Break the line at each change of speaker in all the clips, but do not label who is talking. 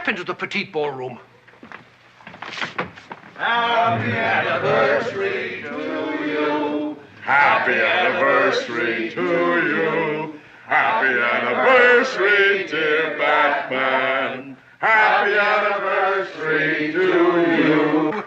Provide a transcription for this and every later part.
Step into the petite ballroom.
Happy anniversary to you. Happy anniversary to you. Happy anniversary, dear Batman. Happy anniversary to you.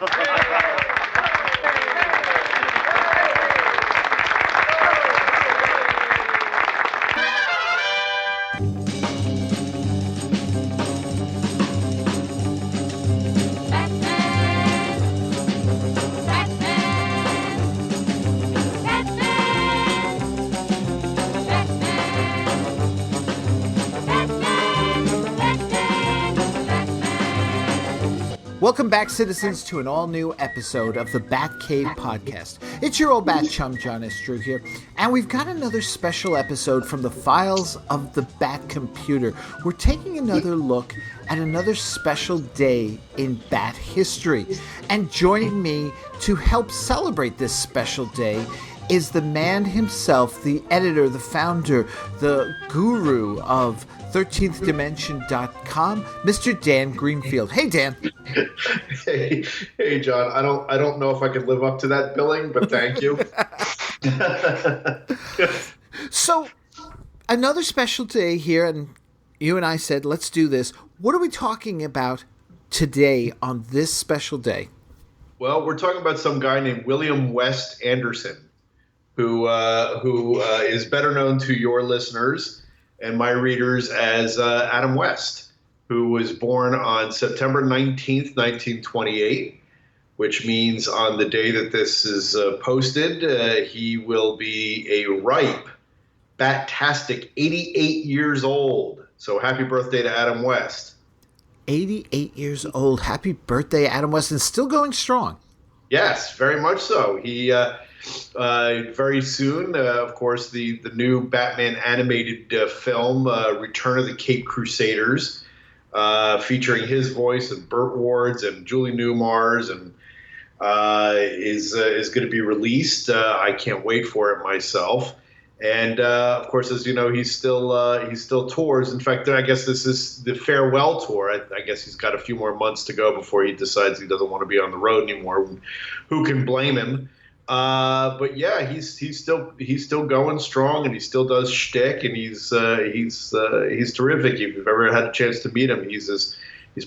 Welcome back, citizens, to an all-new episode of the Batcave podcast. It's your old bat chum, John S. Drew here, and we've got another special episode from the files of the Batcomputer. We're taking another look at another special day in Bat history, and joining me to help celebrate this special day is the man himself, the editor, the founder, the guru of 13thdimension.com, Mr. Dan Greenfield. Hey, Dan.
Hey, John. I don't know if I could live up to that billing, but thank you.
So, another special day here, and you and I said, let's do this. What are we talking about today on this special day?
Well, we're talking about some guy named William West Anderson, who is better known to your listeners and my readers as Adam West, who was born on September 19th, 1928, which means on the day that this is posted, he will be a ripe, Bat-Tastic 88 years old. So happy birthday to Adam West. 88
years old. Happy birthday, Adam West, and still going strong.
Yes, very much so. He very soon, of course, the new Batman animated film, Return of the Caped Crusaders, featuring his voice and Burt Ward's and Julie Newmar's, and is going to be released. I can't wait for it myself. And of course, as you know, he still tours. In fact, I guess this is the farewell tour. I guess he's got a few more months to go before he decides he doesn't want to be on the road anymore. Who can blame him? But yeah, he's still going strong, and he still does shtick, and he's terrific. If you've ever had a chance to meet him, he's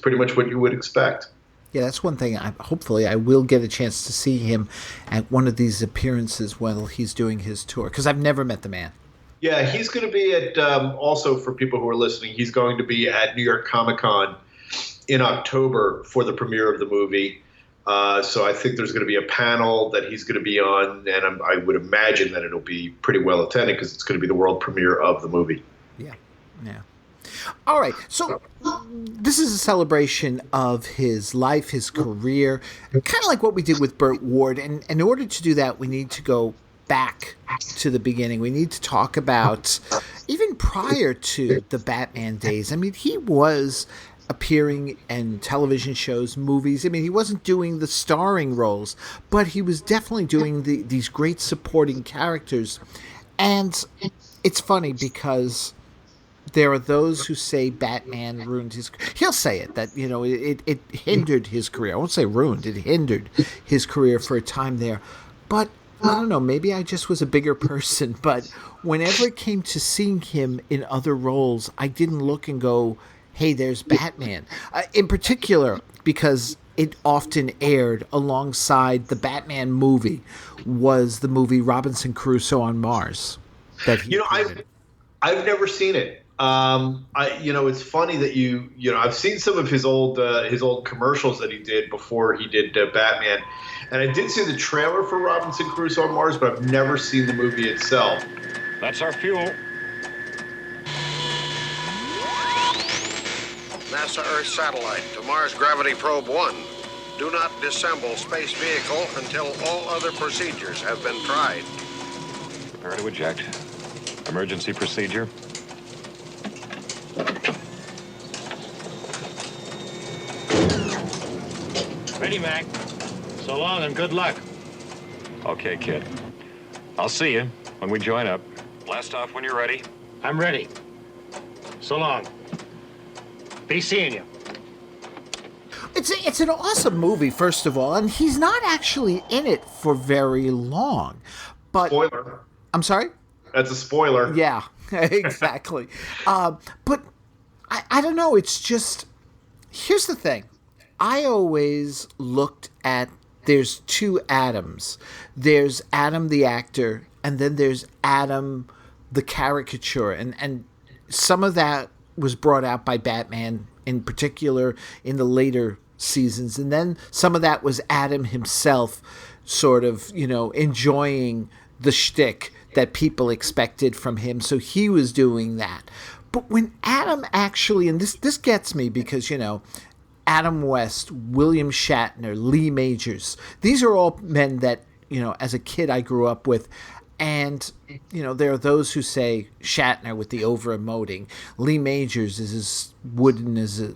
pretty much what you would expect.
Yeah, that's one thing. Hopefully, I will get a chance to see him at one of these appearances while he's doing his tour, because I've never met the man.
Yeah, he's going to be at, also for people who are listening, he's going to be at New York Comic Con in October for the premiere of the movie. So I think there's going to be a panel that he's going to be on, and I would imagine that it'll be pretty well attended because it's going to be the world premiere of the movie.
Yeah. All right, so this is a celebration of his life, his career, kind of like what we did with Burt Ward. And in order to do that, we need to go back to the beginning. We need to talk about even prior to the Batman days. I mean, he was appearing in television shows, movies. I mean, he wasn't doing the starring roles, but he was definitely doing these great supporting characters. And it's funny because there are those who say Batman ruined his career. He'll say it, that, you know, it hindered his career. I won't say ruined. It hindered his career for a time there. But I don't know, maybe I just was a bigger person. But whenever it came to seeing him in other roles, I didn't look and go, hey, there's Batman. In particular, because it often aired alongside the Batman movie, was the movie Robinson Crusoe on Mars. That he
I've never seen it. It's funny that I've seen some of his old commercials that he did before he did Batman, and I did see the trailer for Robinson Crusoe on Mars, but I've never seen the movie itself.
That's our fuel.
NASA Earth satellite to Mars Gravity Probe 1. Do not disassemble space vehicle until all other procedures have been tried.
Prepare to eject. Emergency procedure. Ready, Mac. So long and good luck. Okay, kid. I'll see you when we join up. Blast off when you're ready. I'm ready. So long. Be seeing you.
It's an awesome movie, first of all, and he's not actually in it for very long. But
Spoiler.
I'm sorry?
That's a spoiler.
Yeah, exactly. But I don't know. It's just, here's the thing. I always looked at, there's two Adams. There's Adam the actor, and then there's Adam the caricature. And some of that was brought out by Batman, in particular in the later seasons. And then some of that was Adam himself sort of, enjoying the shtick that people expected from him. So he was doing that. But when Adam actually, and this gets me because, Adam West, William Shatner, Lee Majors, these are all men that, as a kid I grew up with. And, there are those who say Shatner with the over-emoting. Lee Majors is as wooden as a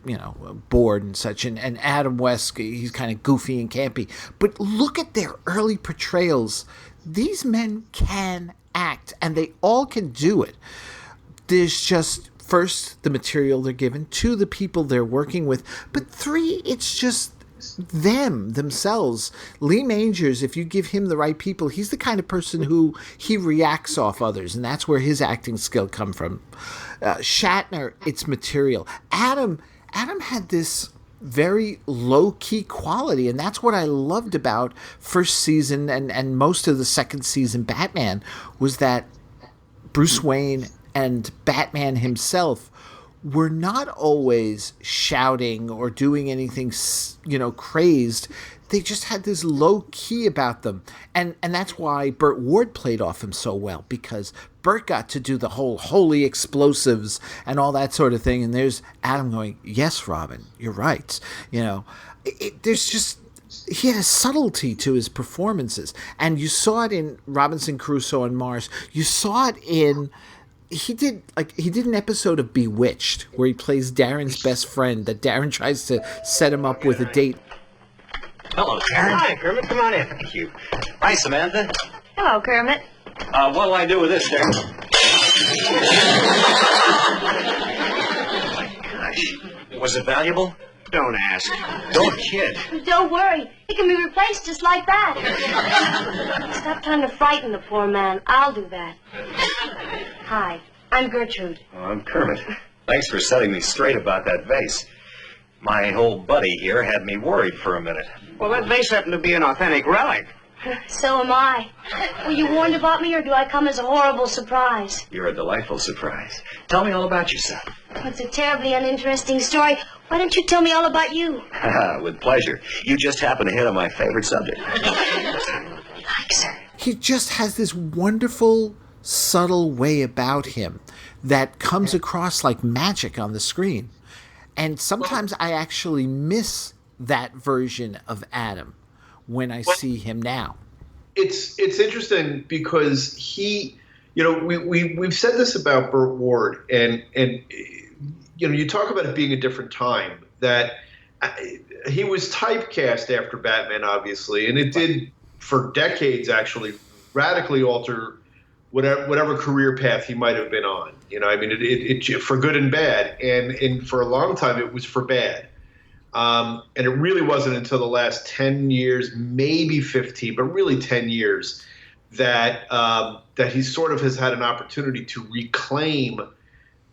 board and such. And Adam West, he's kind of goofy and campy. But look at their early portrayals. These men can act, and they all can do it. There's just, first, the material they're given. Two, the people they're working with. But three, it's just themselves. Lee Majors, if you give him the right people, he's the kind of person who he reacts off others, and that's where his acting skill come from. Shatner, it's material. Adam had this very low-key quality, and that's what I loved about first season and most of the second season Batman, was that Bruce Wayne and Batman himself were not always shouting or doing anything, crazed. They just had this low key about them. And that's why Burt Ward played off him so well, because Burt got to do the whole holy explosives and all that sort of thing. And there's Adam going, yes, Robin, you're right. There's just, he had a subtlety to his performances. And you saw it in Robinson Crusoe and Mars. You saw it in... He did an episode of Bewitched where he plays Darren's best friend, that Darren tries to set him up with a date.
Hello, Karen.
Hi, Kermit. Come on in.
Thank you. Hi, Samantha.
Hello, Kermit.
What'll I do with this, Darren? Oh, my gosh. Was it valuable?
Don't ask.
Don't kid.
Don't worry. It can be replaced just like that. Stop trying to frighten the poor man. I'll do that. Hi, I'm Gertrude.
Oh, I'm Kermit. Thanks for setting me straight about that vase. My old buddy here had me worried for a minute.
Well, that vase happened to be an authentic relic.
So am I. Were you warned about me, or do I come as a horrible surprise?
You're a delightful surprise. Tell me all about yourself.
It's a terribly uninteresting story. Why don't you tell me all about you?
With pleasure. You just happen to hit on my favorite subject.
Likes her.
He just has this wonderful, subtle way about him that comes across like magic on the screen. And sometimes I actually miss that version of Adam when I see him now.
It's interesting because he, we've said this about Burt Ward, and you talk about it being a different time, that he was typecast after Batman, obviously, and it did for decades actually radically alter whatever career path he might have been on. It for good and bad, and for a long time it was for bad. And it really wasn't until the last 10 years, maybe 15, but really 10 years, that he sort of has had an opportunity to reclaim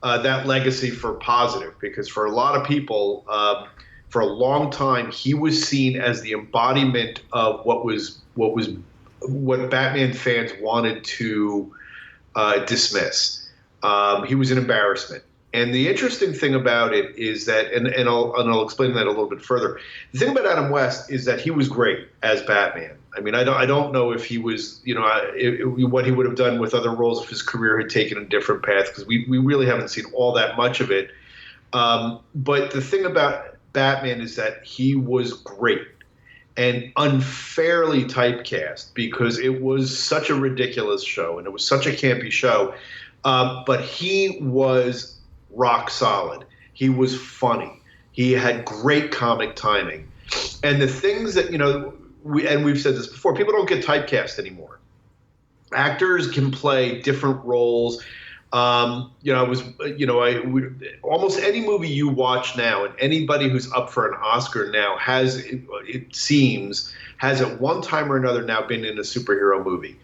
that legacy for positive. Because for a lot of people, for a long time, he was seen as the embodiment of what Batman fans wanted to dismiss. He was an embarrassment. And the interesting thing about it is that, and I'll explain that a little bit further. The thing about Adam West is that he was great as Batman. I mean, I don't know if he was, what he would have done with other roles if his career had taken a different path, because we really haven't seen all that much of it. But the thing about Batman is that he was great and unfairly typecast because it was such a ridiculous show and it was such a campy show. But he was rock solid. He was funny. He had great comic timing. And the things that, we've said this before, people don't get typecast anymore. Actors can play different roles. I was, almost any movie you watch now, and anybody who's up for an Oscar now it seems, has at one time or another now been in a superhero movie.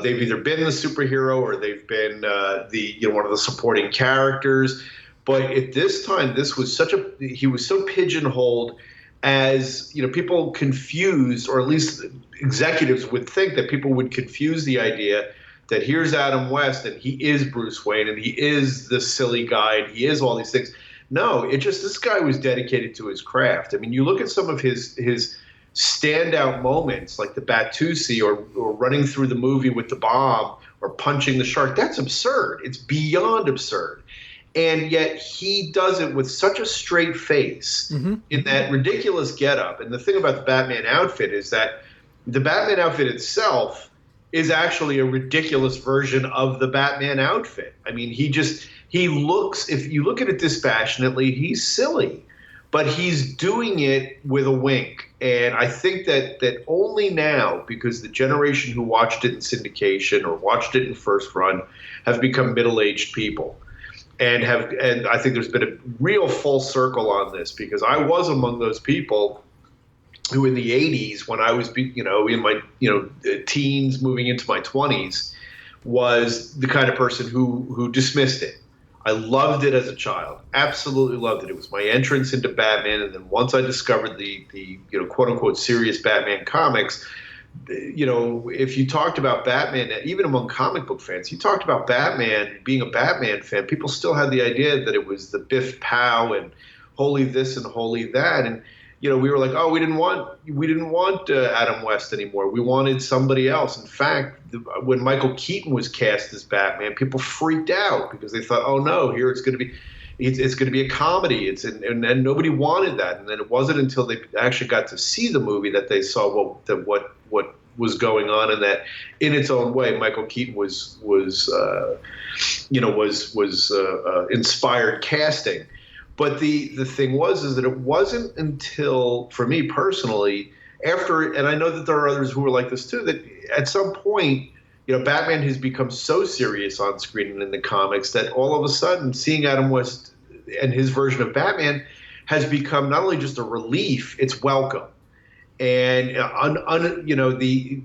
They've either been the superhero or they've been one of the supporting characters. But at this time, this was he was so pigeonholed as, people confused, or at least executives would think that people would confuse the idea that here's Adam West and he is Bruce Wayne and he is the silly guy and he is all these things. No, this guy was dedicated to his craft. I mean, you look at some of his standout moments, like the Bat-Tastic or running through the movie with the bomb or punching the shark. That's absurd. It's beyond absurd. And yet he does it with such a straight face in that ridiculous getup. And the thing about the Batman outfit is that the Batman outfit itself is actually a ridiculous version of the Batman outfit. I mean, he looks, if you look at it dispassionately, he's silly, but he's doing it with a wink. And I think that only now, because the generation who watched it in syndication or watched it in first run have become middle-aged people. And I think there's been a real full circle on this, because I was among those people who in the 80s, when I was, in my, teens moving into my 20s, was the kind of person who dismissed it. I loved it as a child, absolutely loved it. It was my entrance into Batman. And then once I discovered the quote unquote serious Batman comics, if you talked about Batman, even among comic book fans, you talked about Batman, being a Batman fan, people still had the idea that it was the Biff Pow and holy this and holy that. And, we were like, oh, we didn't want Adam West anymore. We wanted somebody else. In fact, when Michael Keaton was cast as Batman, people freaked out because they thought, oh no, here it's going to be a comedy. And nobody wanted that. And then it wasn't until they actually got to see the movie that they saw what was going on, and that in its own way, Michael Keaton was inspired casting. But the thing is that it wasn't until, for me personally, after, and I know that there are others who are like this too, that at some point, Batman has become so serious on screen and in the comics that all of a sudden seeing Adam West and his version of Batman has become not only just a relief, it's welcome. And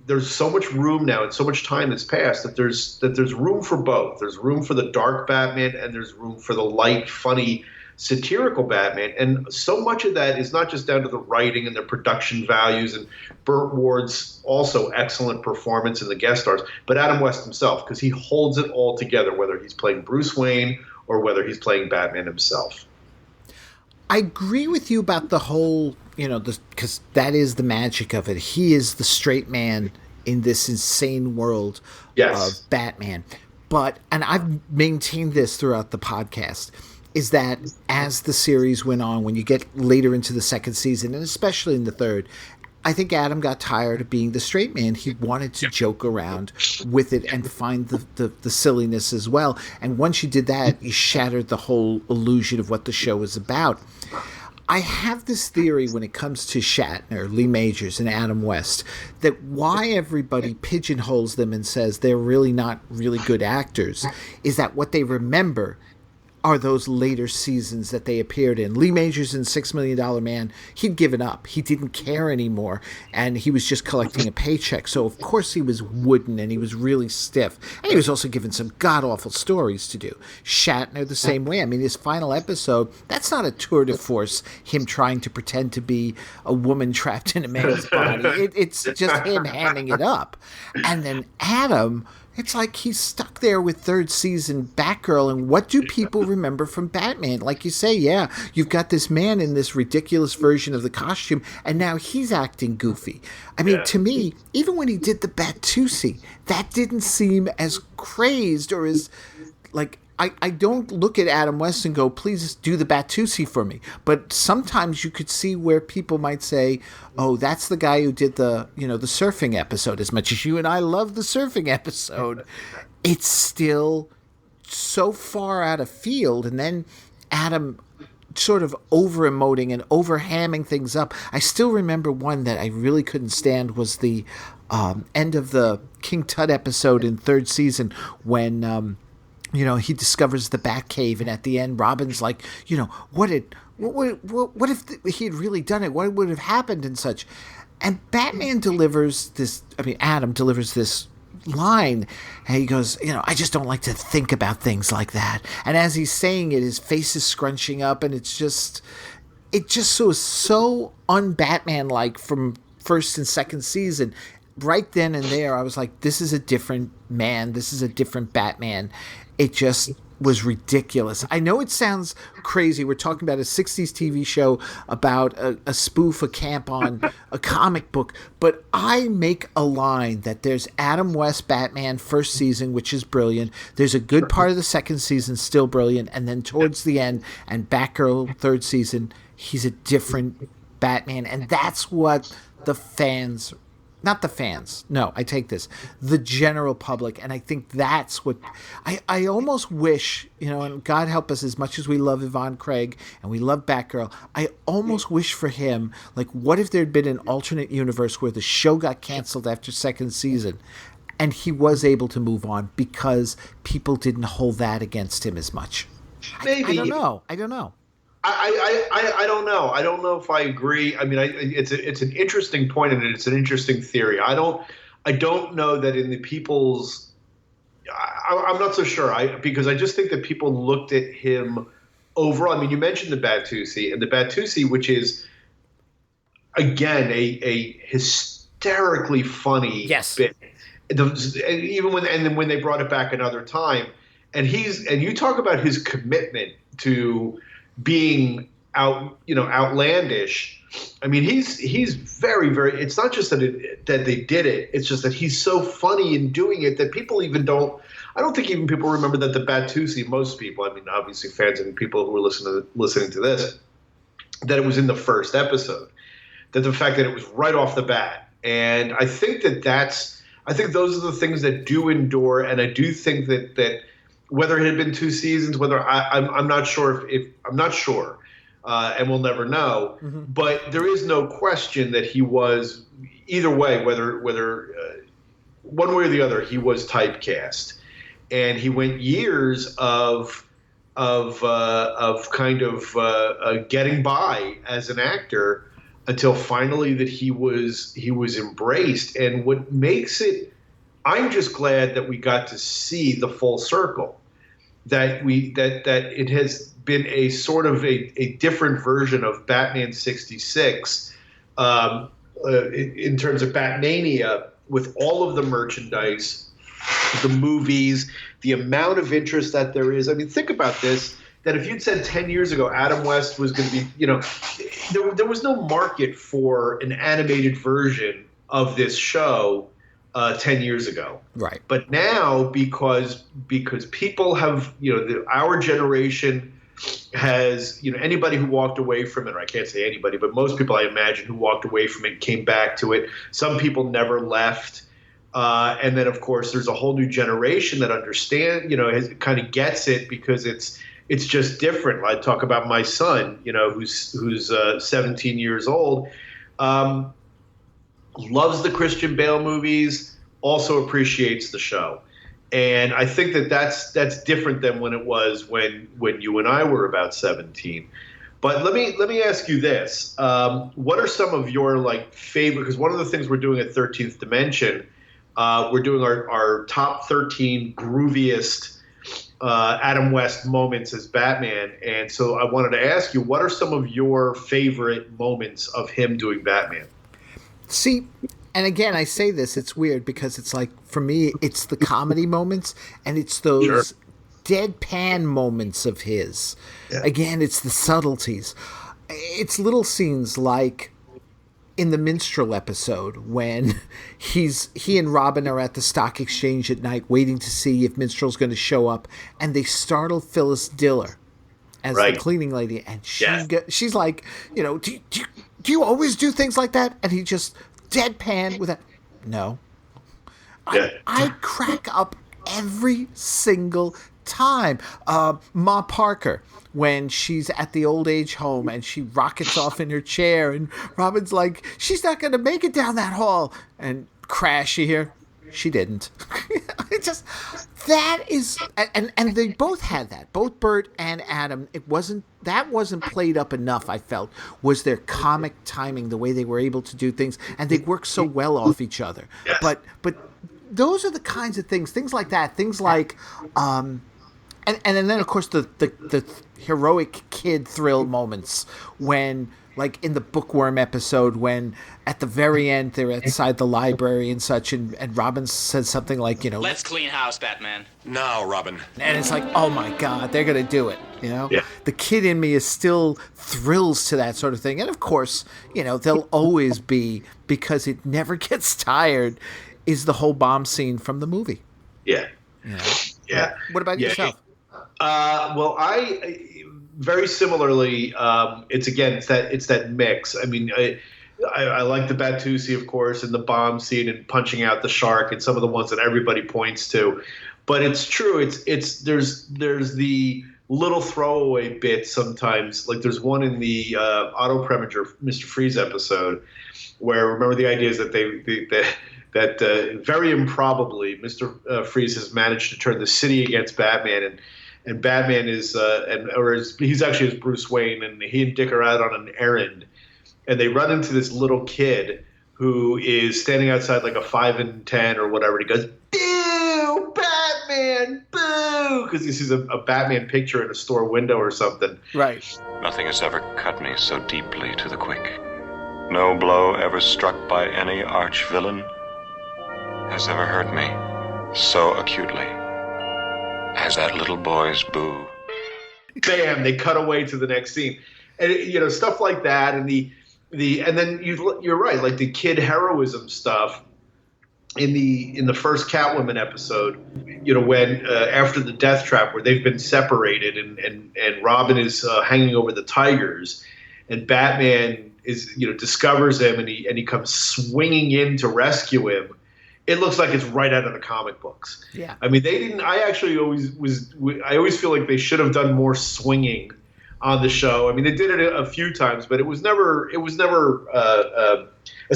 there's so much room now and so much time has passed that there's room for both. There's room for the dark Batman and there's room for the light, funny, satirical Batman. And so much of that is not just down to the writing and the production values and Burt Ward's also excellent performance in the guest stars, but Adam West himself, because he holds it all together, whether he's playing Bruce Wayne or whether he's playing Batman himself.
I agree with you about the whole, because that is the magic of it. He is the straight man in this insane world of Batman. And I've maintained this throughout the podcast, is that as the series went on, when you get later into the second season, and especially in the third, I think Adam got tired of being the straight man. He wanted to joke around with it and find the silliness as well. And once you did that, you shattered the whole illusion of what the show was about. I have this theory when it comes to Shatner, Lee Majors, and Adam West, that why everybody pigeonholes them and says they're really not really good actors is that what they remember are those later seasons that they appeared in. Lee Majors in $6 Million Man, he'd given up. He didn't care anymore, and he was just collecting a paycheck. So, of course, he was wooden, and he was really stiff. And he was also given some god-awful stories to do. Shatner, the same way. I mean, his final episode, that's not a tour de force, him trying to pretend to be a woman trapped in a man's body. It's just him handing it up. And then Adam, it's like he's stuck there with third season Batgirl, and what do people remember from Batman? Like you say, yeah, you've got this man in this ridiculous version of the costume, and now he's acting goofy. I mean, to me, even when he did the Bat-Tastic, that didn't seem as crazed or as, like, I don't look at Adam West and go, please do the Bat-Tastic for me. But sometimes you could see where people might say, oh, that's the guy who did the surfing episode. As much as you and I love the surfing episode, it's still so far out of field. And then Adam sort of over-emoting and over-hamming things up. I still remember one that I really couldn't stand was the end of the King Tut episode in third season when he discovers the Batcave, and at the end, Robin's like, what if he had really done it? What would have happened and such? And Batman Adam delivers this line, and he goes, I just don't like to think about things like that. And as he's saying it, his face is scrunching up, and it just was so un-Batman-like from first and second season. Right then and there, I was like, this is a different man. This is a different Batman. It just was ridiculous. I know it sounds crazy. We're talking about a 60s TV show about a spoof, a camp on a comic book, but I make a line that there's Adam West Batman first season, which is brilliant. There's a good part of the second season, still brilliant, and then towards the end, and Batgirl third season, he's a different Batman, and that's what the fans... Not the fans. No, I take this. The general public. And I think that's what... I almost wish, and God help us, as much as we love Yvonne Craig and we love Batgirl, I almost wish for him, like, what if there'd been an alternate universe where the show got canceled after second season and he was able to move on because people didn't hold that against him as much?
Maybe.
I don't know.
I don't know. I don't know if I agree. I mean, it's an interesting point, and it's an interesting theory. I don't know that in the people's. I'm not so sure. Because I just think that people looked at him overall. I mean, you mentioned the Bat-Tastic, and the Bat-Tastic, which is again a hysterically funny bit. Even when they brought it back another time, and you talk about his commitment to being outlandish. I mean, he's very, very. It's not just that they did it. It's just that he's so funny in doing it that people even don't. I don't think even people remember that the Bat-Tastic. Most people, I mean, obviously fans and people who are listening to this, that it was in the first episode. That the fact that it was right off the bat, and I think I think those are the things that do endure, and I do think that. Whether it had been 2 seasons, I'm not sure I'm not sure, and we'll never know. Mm-hmm. But there is no question that he was either way, whether one way or the other, he was typecast, and he went years of kind of getting by as an actor until finally that he was embraced. And what makes it, I'm just glad that we got to see the full circle. That it has been a sort of a different version of Batman 66 in terms of Batmania, with all of the merchandise, the movies, the amount of interest that there is. I mean, think about this, that if you'd said 10 years ago Adam West was going to be, there was no market for an animated version of this show 10 years ago.
Right.
But now, because people have, our generation has, anybody who walked away from it, or I can't say anybody, but most people I imagine who walked away from it came back to it. Some people never left. And then, of course, there's a whole new generation that kind of gets it because it's just different. I talk about my son, who's 17 years old. Loves the Christian Bale movies, also appreciates the show. And I think that's different than when it was when you and I were about 17. But let me ask you this. What are some of your favorite, because one of the things we're doing at 13th Dimension, we're doing our top 13 grooviest Adam West moments as Batman. And so I wanted to ask you, what are some of your favorite moments of him doing Batman?
See, and again, I say this, it's weird because it's like, for me, it's the comedy moments and it's those deadpan moments of his. Yeah. Again, it's the subtleties. It's little scenes like in the Minstrel episode when he and Robin are at the stock exchange at night waiting to see if Minstrel's going to show up, and they startle Phyllis Diller as the cleaning lady, and she's like, do you always do things like that? And he just deadpan with that. No. Yeah. I crack up every single time. Ma Parker, when she's at the old age home and she rockets off in her chair and Robin's like, she's not going to make it down that hall. And crash, you hear, she didn't. It just, that is, and they both had that. Both Bert and Adam. That wasn't played up enough. I felt was their comic timing, the way they were able to do things, and they worked so well off each other.
Yes.
But those are the kinds of things like that, things like, and then of course the heroic kid thrill moments when, like in the bookworm episode, when at the very end they're outside the library and such, and Robin says something like,
let's clean house, Batman.
Now, Robin.
and it's like, oh my God, they're gonna do it.
Yeah.
The kid in me is still thrills to that sort of thing, and of course, they'll always be, because it never gets tired, is the whole bomb scene from the movie.
Yeah. Yeah.
What about yourself?
Well, I very similarly. It's that mix. I mean, I like the Bat-Tastic, of course, and the bomb scene and punching out the shark and some of the ones that everybody points to. But it's true. There's the little throwaway bits sometimes. Like there's one in the Auto Preminger Mr. Freeze episode where, remember, the idea is that that very improbably Mr. Freeze has managed to turn the city against Batman, and Batman he's actually as Bruce Wayne, and he and Dick are out on an errand, and they run into this little kid who is standing outside like a 5 and 10 or whatever, and he goes, "Boo, Batman, boo," because he sees a Batman picture in a store window or something.
Right.
Nothing has ever cut me so deeply to the quick. No blow ever struck by any arch-villain has ever hurt me so acutely as that little boy's boo.
Bam! They cut away to the next scene, and stuff like that, and and then you're right, like the kid heroism stuff in the first Catwoman episode. When after the death trap where they've been separated, and Robin is hanging over the tigers, and Batman discovers him, and he comes swinging in to rescue him. It looks like it's right out of the comic books.
Yeah.
I mean, they didn't. I actually I always feel like they should have done more swinging on the show. I mean, they did it a few times, but it was never. It's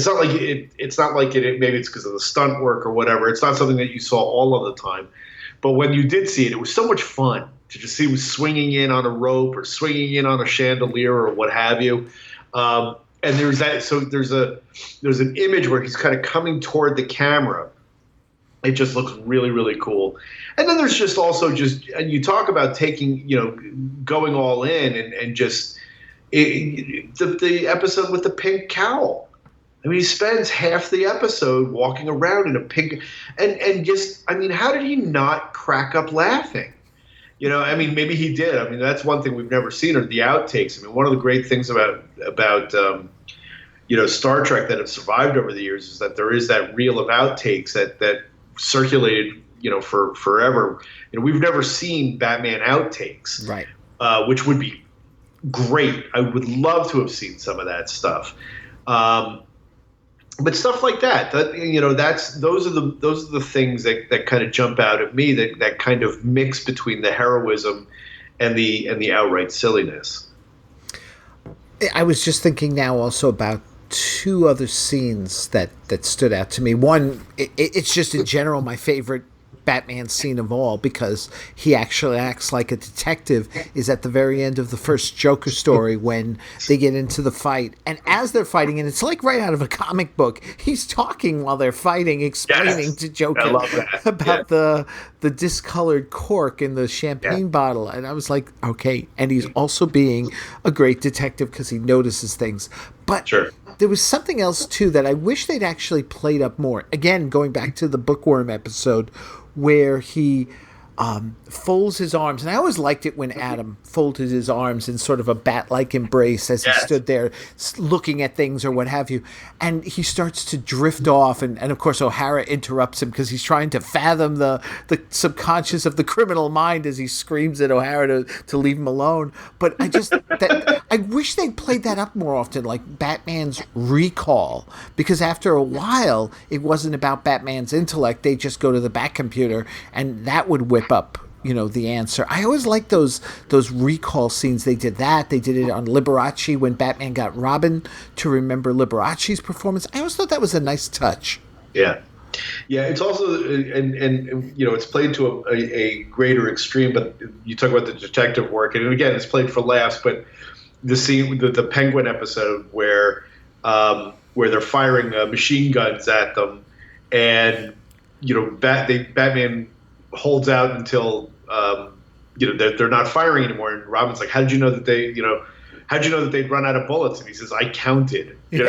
not like it. It's not like it. Maybe it's because of the stunt work or whatever. It's not something that you saw all of the time. But when you did see it, it was so much fun to just see him swinging in on a rope or swinging in on a chandelier or what have you. And there's that. So there's an image where he's kind of coming toward the camera. It just looks really, really cool. And then there's just also and you talk about taking, going all in and just the episode with the pink cowl. I mean, he spends half the episode walking around in a pink and just, I mean, how did he not crack up laughing? I mean, maybe he did. I mean, that's one thing we've never seen, are the outtakes. I mean, one of the great things about Star Trek that have survived over the years is that there is that reel of outtakes that circulated, for forever. We've never seen Batman outtakes,
Right.
Which would be great. I would love to have seen some of that stuff. But stuff like that those are the things that kind of jump out at me, that kind of mix between the heroism and the outright silliness.
I was just thinking now also about two other scenes that stood out to me. One, it's just in general my favorite Batman scene of all, because he actually acts like a detective, is at the very end of the first Joker story when they get into the fight. And as they're fighting, and it's like right out of a comic book, he's talking while they're fighting, explaining to Joker about the discolored cork in the champagne bottle. And I was like, okay. And he's also being a great detective because he notices things. But there was something else, too, that I wish they'd actually played up more. Again, going back to the bookworm episode, where he folds his arms. And I always liked it when Adam folded his arms in sort of a bat-like embrace as he stood there looking at things or what have you. And he starts to drift off. And of course, O'Hara interrupts him because he's trying to fathom the subconscious of the criminal mind as he screams at O'Hara to leave him alone. But I wish they'd played that up more often, like Batman's recall. Because after a while, it wasn't about Batman's intellect. They just go to the Batcomputer, and that would whip up the answer. I always liked those recall scenes. They did that. They did it on Liberace when Batman got Robin to remember Liberace's performance. I always thought that was a nice touch.
Yeah. Yeah, it's also and it's played to a greater extreme. But you talk about the detective work, and again, it's played for laughs. But the scene, the Penguin episode where they're firing machine guns at them, and Batman holds out until they're not firing anymore, and Robin's like, "How did you know that how'd you know that they'd run out of bullets?" And he says, "I counted." And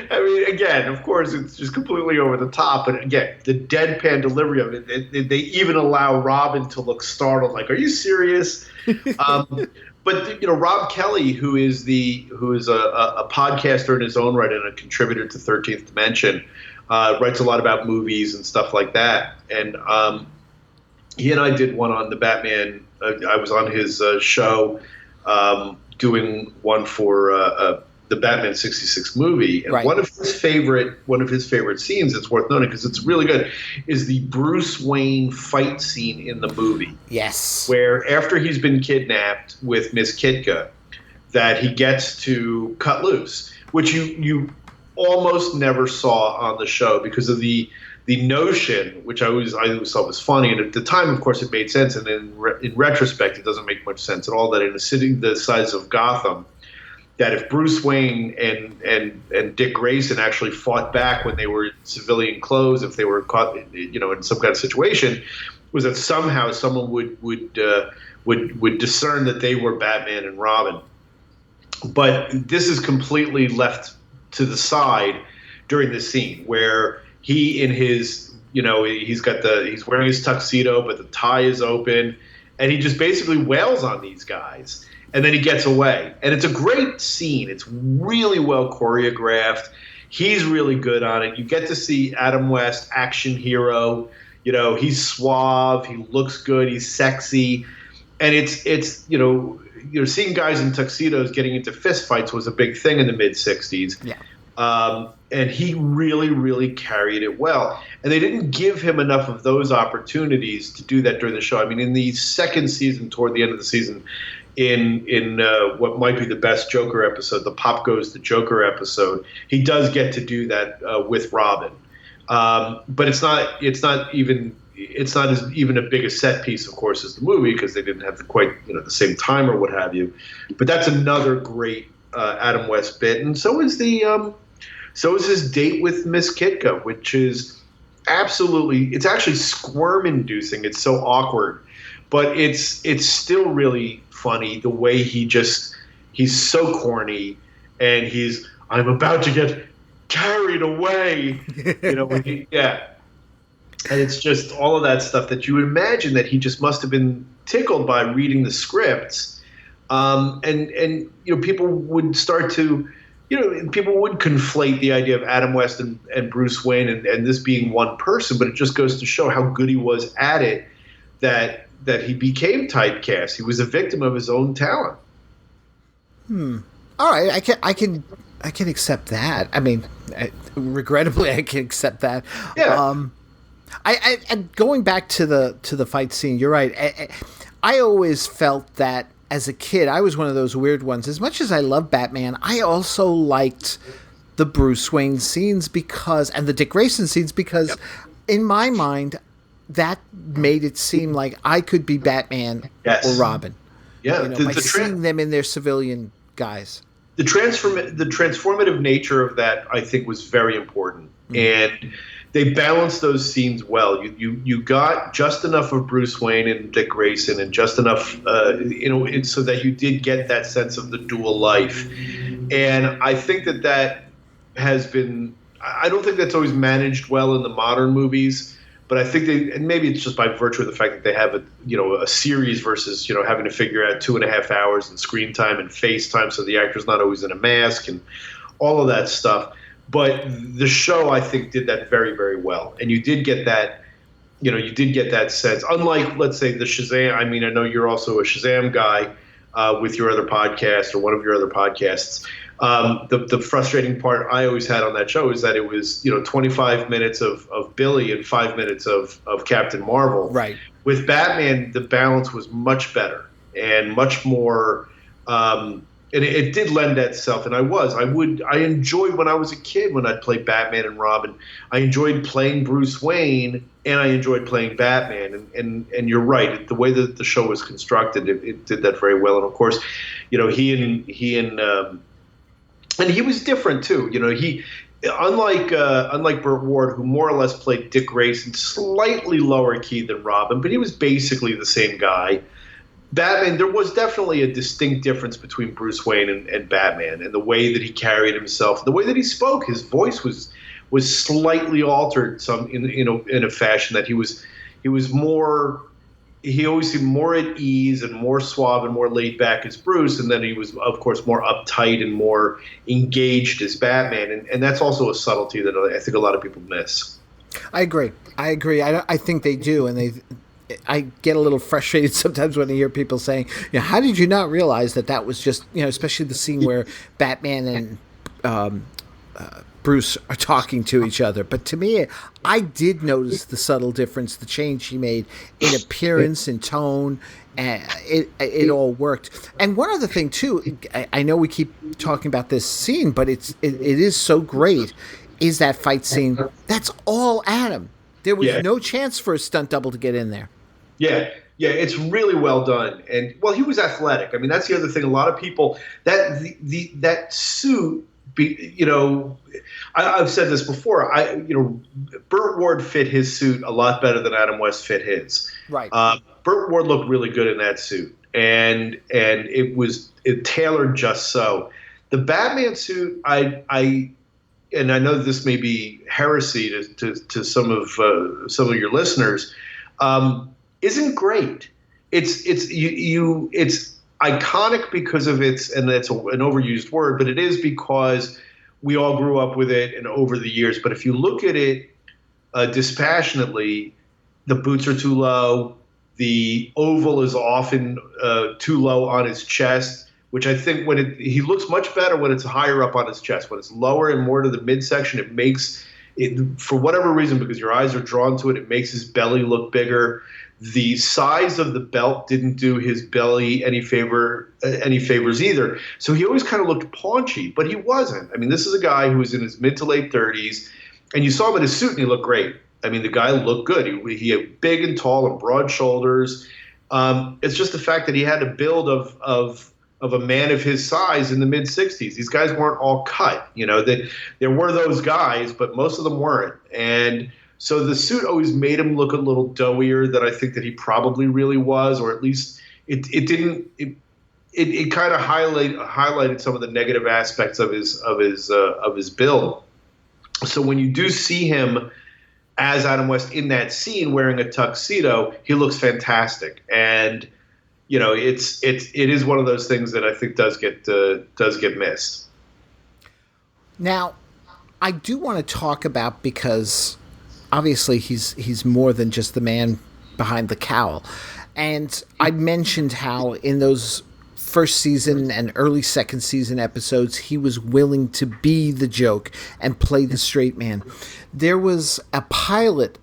I mean, again, of course, it's just completely over the top. But again, the deadpan delivery of it, they even allow Robin to look startled, like, "Are you serious?" But Rob Kelly, who is a podcaster in his own right and a contributor to 13th Dimension, writes a lot about movies and stuff like that. And he and I did one on the Batman. I was on his show doing one for the Batman '66 movie, and
right.
one of his favorite scenes, it's worth noting because it's really good, is the Bruce Wayne fight scene in the movie.
Yes,
where after he's been kidnapped with Miss Kitka, that he gets to cut loose, which you almost never saw on the show because of the notion, which I always thought was funny, and at the time, of course, it made sense, and in retrospect, it doesn't make much sense at all. That in a city the size of Gotham, that if Bruce Wayne and Dick Grayson actually fought back when they were in civilian clothes, if they were caught, in some kind of situation, was that somehow someone would discern that they were Batman and Robin. But this is completely left to the side during this scene where he in his, he's wearing his tuxedo, but the tie is open, and he just basically wails on these guys. And then he gets away. And it's a great scene. It's really well choreographed. He's really good on it. You get to see Adam West, action hero. He's suave. He looks good. He's sexy. And it's seeing guys in tuxedos getting into fistfights was a big thing in the mid-'60s.
Yeah.
And he really, really carried it well. And they didn't give him enough of those opportunities to do that during the show. I mean, in the second season, toward the end of the season, in what might be the best Joker episode, the Pop Goes the Joker episode, he does get to do that with Robin. But it's not even a big a set piece, of course, as the movie because they didn't have quite the same time or what have you. But that's another great Adam West bit, and so is his date with Miss Kitka, which is it's actually squirm-inducing. It's so awkward, but it's still really funny the way he's so corny, and I'm about to get carried away, and it's just all of that stuff that you would imagine that he just must have been tickled by reading the scripts, and people would start to. People would conflate the idea of Adam West and Bruce Wayne and this being one person, but it just goes to show how good he was at it that he became typecast. He was a victim of his own talent.
All right, I can accept that. I mean, regrettably, I can accept that.
Yeah.
And going back to the fight scene, you're right. I always felt that. As a kid, I was one of those weird ones. As much as I love Batman, I also liked the Bruce Wayne scenes and the Dick Grayson scenes because, in my mind, that made it seem like I could be Batman or Robin.
Yeah,
by seeing them in their civilian guise.
The transformative nature of that, I think, was very important, and they balanced those scenes well. You got just enough of Bruce Wayne and Dick Grayson, and just enough, so that you did get that sense of the dual life. And I think that has been. I don't think that's always managed well in the modern movies, but I think and maybe it's just by virtue of the fact that they have a series versus having to figure out 2.5 hours in screen time and face time, so the actor's not always in a mask and all of that stuff. But the show, I think, did that very, very well. And you did get that, sense. Unlike, let's say, the Shazam. I mean, I know you're also a Shazam guy with your other podcast or one of your other podcasts. The frustrating part I always had on that show is that it was, 25 minutes of Billy and 5 minutes of Captain Marvel.
Right.
With Batman, the balance was much better and much more and it did lend itself. And I enjoyed when I was a kid when I'd play Batman and Robin. I enjoyed playing Bruce Wayne, and I enjoyed playing Batman. And you're right, the way that the show was constructed, it did that very well. And of course, he was different too. He. Unlike Burt Ward, who more or less played Dick Grayson, slightly lower key than Robin, but he was basically the same guy. Batman, there was definitely a distinct difference between Bruce Wayne and Batman, and the way that he carried himself, the way that he spoke. His voice was slightly altered in a fashion that he was more. He always seemed more at ease and more suave and more laid back as Bruce, and then he was, of course, more uptight and more engaged as Batman, and that's also a subtlety that I think a lot of people miss.
I agree. I think they do, and I get a little frustrated sometimes when I hear people saying, how did you not realize that was just, especially the scene where Batman and Bruce are talking to each other. But to me, I did notice the subtle difference, the change he made in appearance and tone, and it all worked. And one other thing too, I know we keep talking about this scene, but it is so great, is that fight scene. That's all Adam. There was no chance for a stunt double to get in there. Yeah, it's really well done. And well, he was athletic. I mean, that's the other thing. A lot of people that suit. I've said this before. Burt Ward fit his suit a lot better than Adam West fit his. Right. Burt Ward looked really good in that suit, and it tailored just so. The Batman suit, I know this may be heresy to some of your listeners, isn't great. It's iconic because of and that's an overused word, but it is because we all grew up with it and over the years. But if you look at it dispassionately, the boots are too low. The oval is often too low on his chest, which I think he looks much better when it's higher up on his chest. When it's lower and more to the midsection, it makes it, for whatever reason, because your eyes are drawn to it, it makes his belly look bigger. The size of the belt didn't do his belly any favors either. So he always kind of looked paunchy, but he wasn't. I mean, this is a guy who was in his mid to late 30s, and you saw him in his suit, and he looked great. I mean, the guy looked good. He had big and tall and broad shoulders. It's just the fact that he had a build of a man of his size in the mid 60s. These guys weren't all cut. There were those guys, but most of them weren't. And so the suit always made him look a little doughier than I think that he probably really was, or at least it kind of highlighted some of the negative aspects of his build. So when you do see him as Adam West in that scene wearing a tuxedo, he looks fantastic. And it is one of those things that I think does get missed. Now, I do want to talk about, because obviously he's more than just the man behind the cowl. And I mentioned how in those first season and early second season episodes, he was willing to be the joke and play the straight man. There was a pilot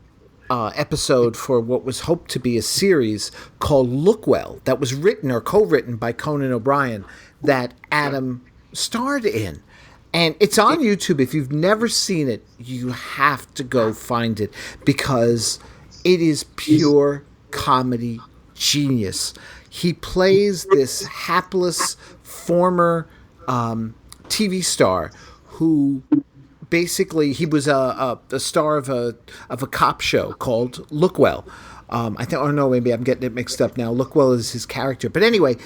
episode for what was hoped to be a series called Lookwell that was written or co-written by Conan O'Brien that Adam starred in. And it's on YouTube. If you've never seen it, you have to go find it, because it is pure comedy genius. He plays this hapless former TV star who basically, he was a star of a cop show called Lookwell. Maybe I'm getting it mixed up now. Lookwell is his character. But anyway,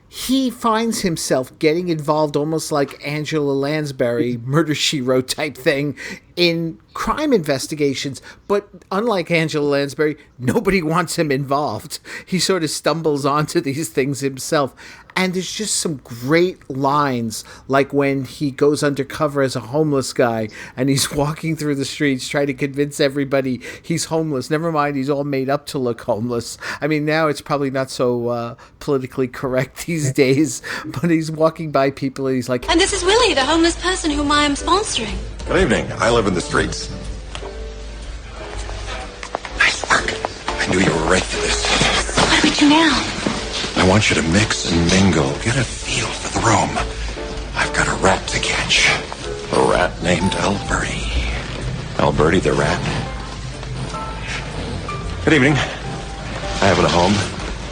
he finds himself getting involved almost like Angela Lansbury, Murder, She Wrote type thing in crime investigations. But unlike Angela Lansbury, nobody wants him involved. He sort of stumbles onto these things himself. And there's just some great lines, like when he goes undercover as a homeless guy and he's walking through the streets trying to convince everybody he's homeless. Never mind, he's all made up to look homeless. I mean, now it's probably not so politically correct these days, but he's walking by people and he's like,
"And this is Willie, the homeless person whom I am sponsoring."
Good evening. I live in the streets. Nice work. I knew you were right for this.
So what do we do now?
I want you to mix and mingle, get a feel for the room. got a rat to catch. A rat named Alberti. Alberti the rat. Good evening. I have a home.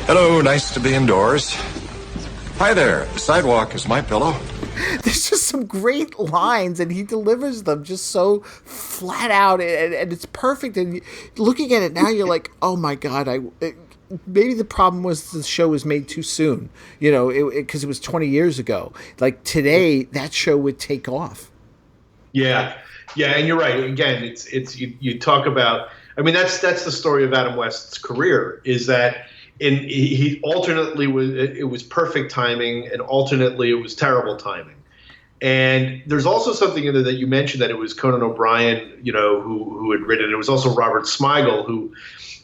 Hello, nice to be indoors. Hi there. The sidewalk is my pillow.
There's just some great lines, and he delivers them just so flat out, and it's perfect. And looking at it now, you're like, oh my God, maybe the problem was the show was made too soon, because it was 20 years ago. Like today, that show would take off.
Yeah, and you're right. Again, it's you talk about. I mean, that's the story of Adam West's career. Is that he alternately was perfect timing, and alternately it was terrible timing. And there's also something in there that you mentioned, that it was Conan O'Brien, who had written it. It was also Robert Smigel, who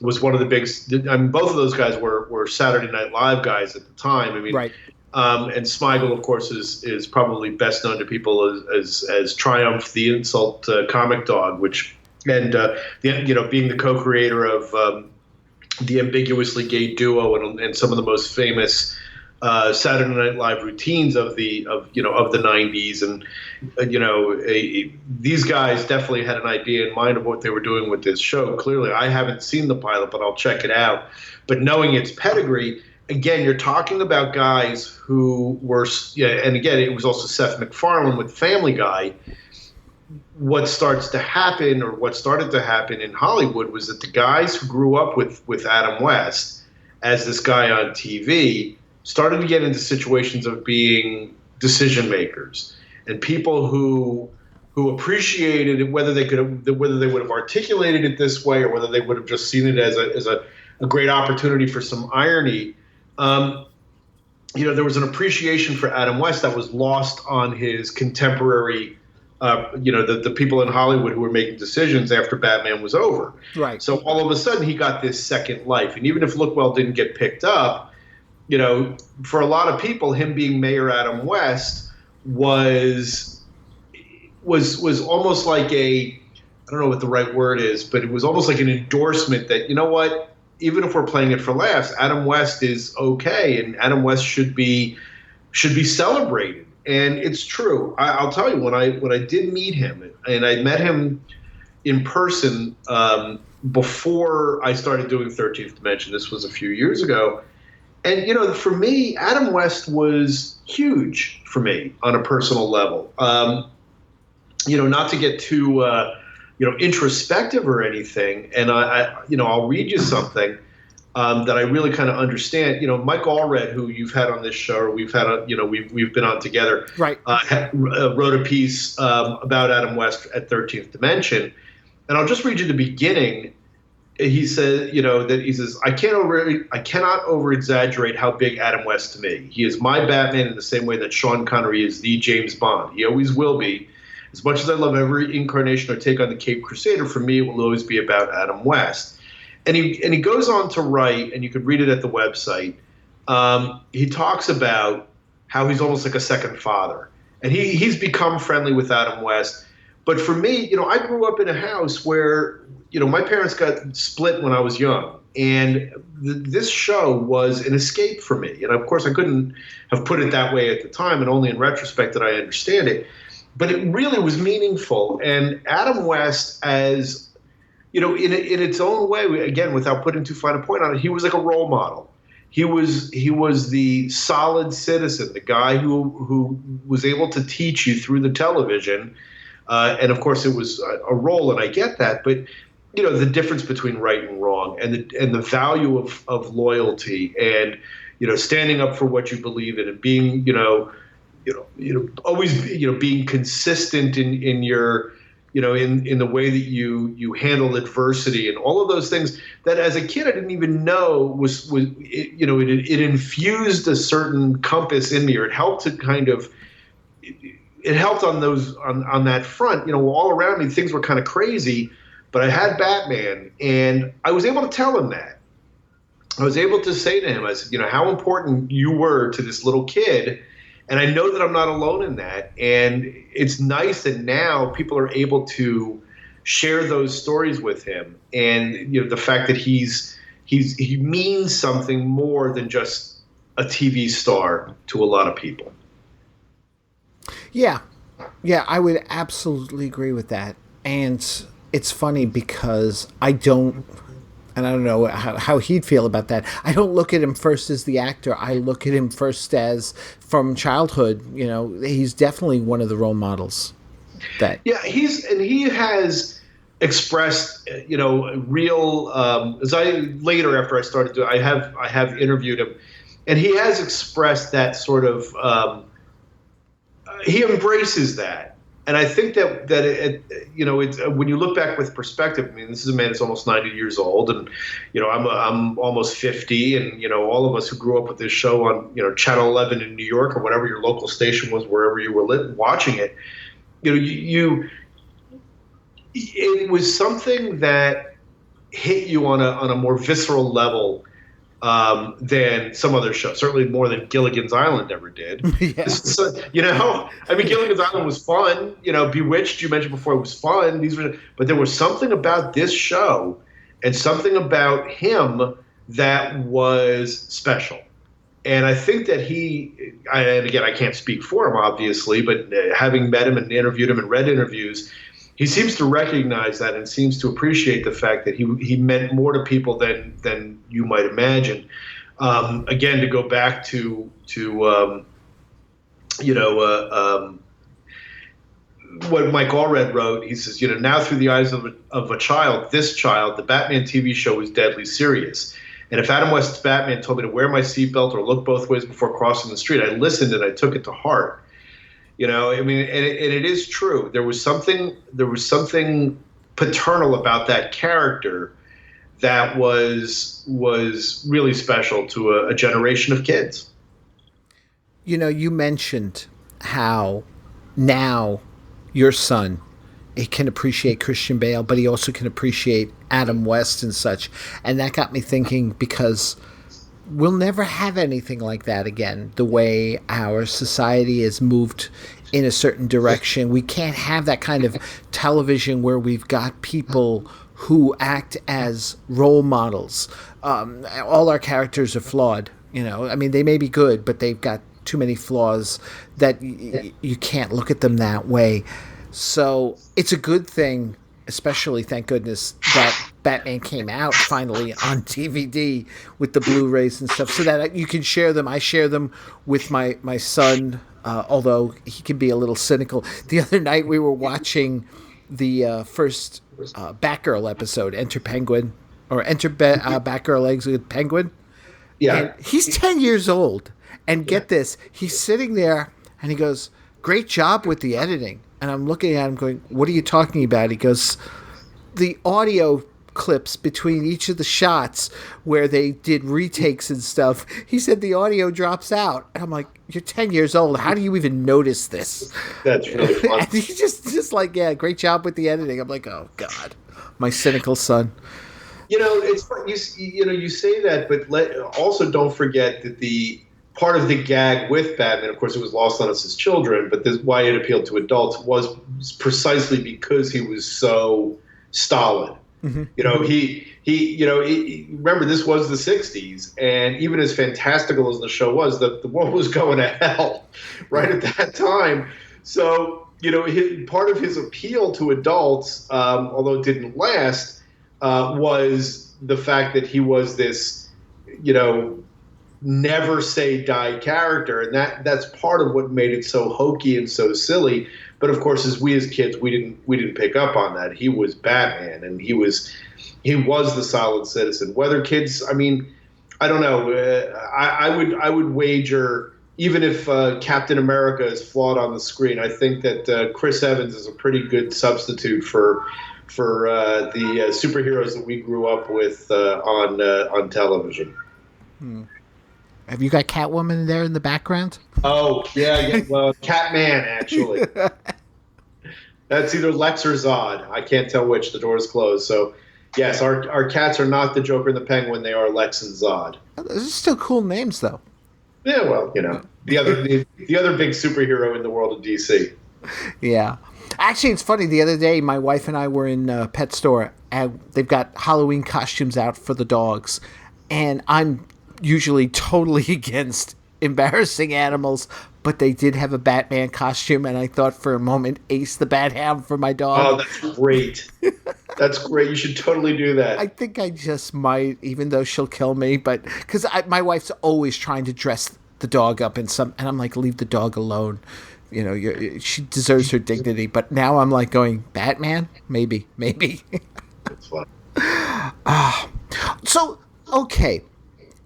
was one of the big. I mean, both of those guys were Saturday Night Live guys at the time. I mean,
right.
And Smigel, of course, is probably best known to people as Triumph, the Insult comic dog, being the co-creator of the ambiguously gay duo and some of the most famous Saturday Night Live routines of the 90s, and these guys definitely had an idea in mind of what they were doing with this show. Clearly, I haven't seen the pilot, but I'll check it out. But knowing its pedigree, again, you're talking about guys who were, and again, it was also Seth MacFarlane with Family Guy. What started to happen in Hollywood was that the guys who grew up with Adam West as this guy on TV started to get into situations of being decision makers and people who appreciated it, whether they would have articulated it this way or whether they would have just seen it as a great opportunity for some irony. There was an appreciation for Adam West that was lost on his contemporary. The people in Hollywood who were making decisions after Batman was over.
Right.
So all of a sudden he got this second life. And even if Lookwell didn't get picked up, for a lot of people, him being Mayor Adam West was almost like I don't know what the right word is, but it was almost like an endorsement that, even if we're playing it for laughs, Adam West is okay, and Adam West should be celebrated. And it's true. I'll tell you, when I did meet him, and I met him in person before I started doing 13th Dimension. This was a few years ago. And, for me, Adam West was huge for me on a personal level. Not to get too, introspective or anything. And I'll read you something that I really kind of understand. Mike Allred, who you've had on this show, or we've had we've been on together,
right?
Wrote a piece about Adam West at 13th Dimension, and I'll just read you the beginning. He says, I cannot over exaggerate how big Adam West to me. He is my Batman in the same way that Sean Connery is the James Bond. He always will be. As much as I love every incarnation or take on the Caped Crusader, for me it will always be about Adam West. And he goes on to write, and you could read it at the website. He talks about how he's almost like a second father, and he's become friendly with Adam West. But for me, I grew up in a house where my parents got split when I was young, and this show was an escape for me. And of course, I couldn't have put it that way at the time, and only in retrospect did I understand it. But it really was meaningful, and Adam West, as in its own way, again, without putting too fine a point on it, he was like a role model. He was the solid citizen, the guy who was able to teach you through the television. And of course, it was a role, and I get that. But the difference between right and wrong, and the value of loyalty, and standing up for what you believe in, and being always being consistent in your. In the way that you handle adversity and all of those things that as a kid I didn't even know was it infused a certain compass in me, or it helped to it helped on that front. All around me things were kind of crazy, but I had Batman, and I was able to tell him that. I was able to say to him, I said, how important you were to this little kid. And I know that I'm not alone in that. And it's nice that now people are able to share those stories with him. And the fact that he means something more than just a TV star to a lot of people.
Yeah. Yeah, I would absolutely agree with that. And it's funny because I don't know how he'd feel about that. I don't look at him first as the actor. I look at him first as, from childhood, he's definitely one of the role models.
Yeah, he has expressed, real. As I later after I started doing, I have interviewed him, and he has expressed that sort of. He embraces that, and I think that it's when you look back with perspective. I mean, this is a man that's almost 90 years old, and I'm almost 50, and all of us who grew up with this show on Channel 11 in New York or whatever your local station was, wherever you were watching it. It was something that hit you on a more visceral level than some other show. Certainly more than Gilligan's Island ever did.
Yeah.
Gilligan's Island was fun. Bewitched, you mentioned before, it was fun. But there was something about this show and something about him that was special. And I think that and again, I can't speak for him, obviously, but having met him and interviewed him and read interviews, he seems to recognize that and seems to appreciate the fact that he meant more to people than you might imagine. Again, to go back to what Mike Allred wrote, he says, now through the eyes of a child, this child, the Batman TV show is deadly serious. And if Adam West's Batman told me to wear my seatbelt or look both ways before crossing the street, I listened and I took it to heart. And it is true. There was something paternal about that character that was really special to a generation of kids.
You mentioned how now your son, he can appreciate Christian Bale, but he also can appreciate Adam West and such. And that got me thinking, because we'll never have anything like that again. The way our society has moved in a certain direction, we can't have that kind of television where we've got people who act as role models. All our characters are flawed. I mean, they may be good, but they've got too many flaws that you can't look at them that way. So it's a good thing, especially, thank goodness, that Batman came out finally on DVD with the Blu-rays and stuff, so that you can share them. I share them with my son, although he can be a little cynical. The other night we were watching the first Batgirl episode, Enter Penguin, or Enter Batgirl Eggs with Penguin.
Yeah.
And he's 10 years old. And get this, he's sitting there and he goes, "Great job with the editing." And I'm looking at him going, "What are you talking about?" He goes, "The audio clips between each of the shots where they did retakes and stuff." He said the audio drops out. And I'm like, "You're 10 years old. How do you even notice this?"
That's really fun.
And he's just like, "Yeah, great job with the editing." I'm like, "Oh, God, my cynical son."
It's fun. You say that, but also don't forget that the part of the gag with Batman, of course, it was lost on us as children, but why it appealed to adults was precisely because he was so stolid. Mm-hmm. He remember, this was the 60s, and even as fantastical as the show was, the world was going to hell right at that time. So, part of his appeal to adults, although it didn't last, was the fact that he was this, never say die character, and that's part of what made it so hokey and so silly. But of course, as kids, we didn't pick up on that. He was Batman, and he was the solid citizen. Whether kids, I mean, I don't know. I would wager, even if Captain America is flawed on the screen, I think that Chris Evans is a pretty good substitute for the superheroes that we grew up with on television.
Have you got Catwoman there in the background?
Oh, yeah. Well, Catman, actually. That's either Lex or Zod. I can't tell which. The door is closed. So, yes, our cats are not the Joker and the Penguin. They are Lex and Zod.
Those are still cool names, though.
Yeah, well, the other big superhero in the world of DC.
Yeah. Actually, it's funny. The other day, my wife and I were in a pet store, and they've got Halloween costumes out for the dogs. And I'm usually totally against embarrassing animals, but they did have a Batman costume, and I thought for a moment Ace the Bat Hound for my
Oh,
dog.
that's great. That's great. You should totally do that.
I think I just might, even though she'll kill me, but because my wife's always trying to dress the dog up in some, and I'm like, leave the dog alone. You know, she deserves her dignity. But now I'm like going, Batman? Maybe.
That's fun.
So, okay,